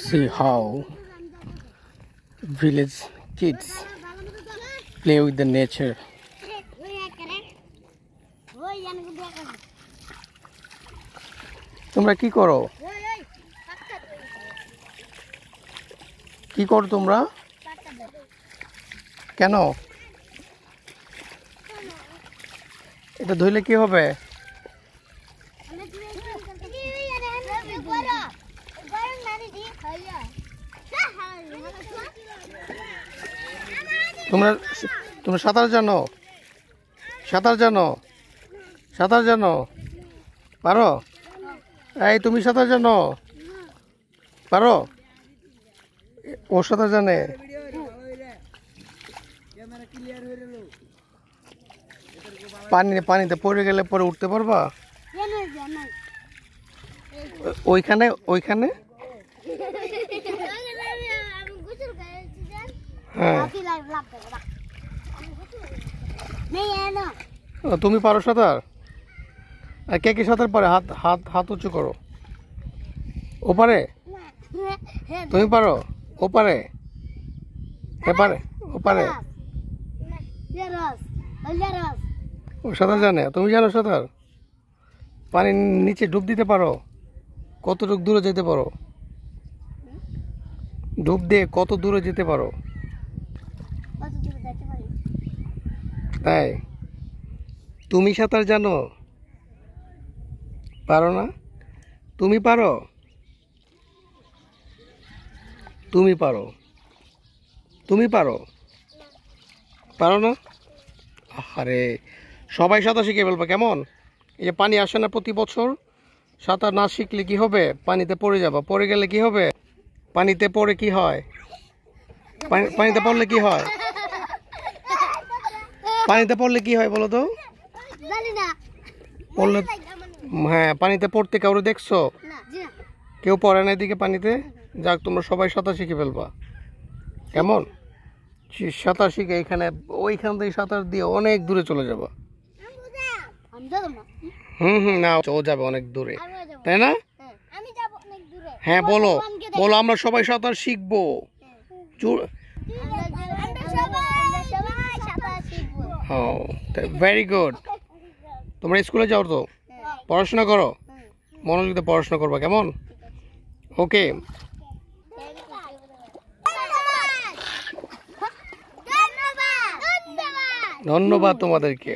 See how village kids play with the nature. তোমরা কি করো? কি করো তোমরা? কেন? এটা ধুইলে কি হবে? তোমরা সাঁতার জানো? সাঁতার জানো? সাঁতার জানো? পারো? এই তুমি সাঁতার জানো? পারো? ও সাঁতার জানে? পানিতে পড়ে গেলে পরে উঠতে পারবা? ওইখানে ওইখানে হ্যাঁ। তুমি পারো সাঁতার? আর কে কে সাঁতার পারে? হাত হাত হাত উঁচু করো। ও পারে? তুমি পারো? ও পারে? কে পারে? ও পারে? ও সাঁতার জানে? তুমি জানো সাঁতার? পানির নিচে ডুব দিতে পারো? কতটুকু দূরে যেতে পারো? ডুব দিয়ে কত দূরে যেতে পারো? তাই? তুমি সাঁতার জানো? পারো না? তুমি পারো? তুমি পারো? তুমি পারো? পারো না? আরে সবাই সাঁতার শিখে ফেলবে কেমন? এই যে পানি আসে না প্রতি বছর, সাঁতার না শিখলে কি হবে? পানিতে পড়ে যাবা। পড়ে গেলে কি হবে? পানিতে পড়ে কি হয়? পানিতে পড়লে কি হয়? পানিতে পড়লে কি হয় বলো তো? পড়লে হ্যাঁ, পানিতে পড়তে কাউরে দেখছো? কেউ পড়ে না এদিকে পানিতে? যাক, তোমরা সবাই সাঁতার শিখে ফেলবা কেমন? সাঁতার শিখে এখানে ওইখান থেকে সাঁতার দিয়ে অনেক দূরে চলে যাবা। না, ও যাবে অনেক দূরে, তাই না? হ্যাঁ বলো বলো, আমরা সবাই সাঁতার শিখবো। Very good. তোমরা স্কুলে যাও তো? পড়াশোনা করো, মনোযোগ দিয়ে পড়াশোনা করবা কেমন? ওকে, ধন্যবাদ তোমাদেরকে।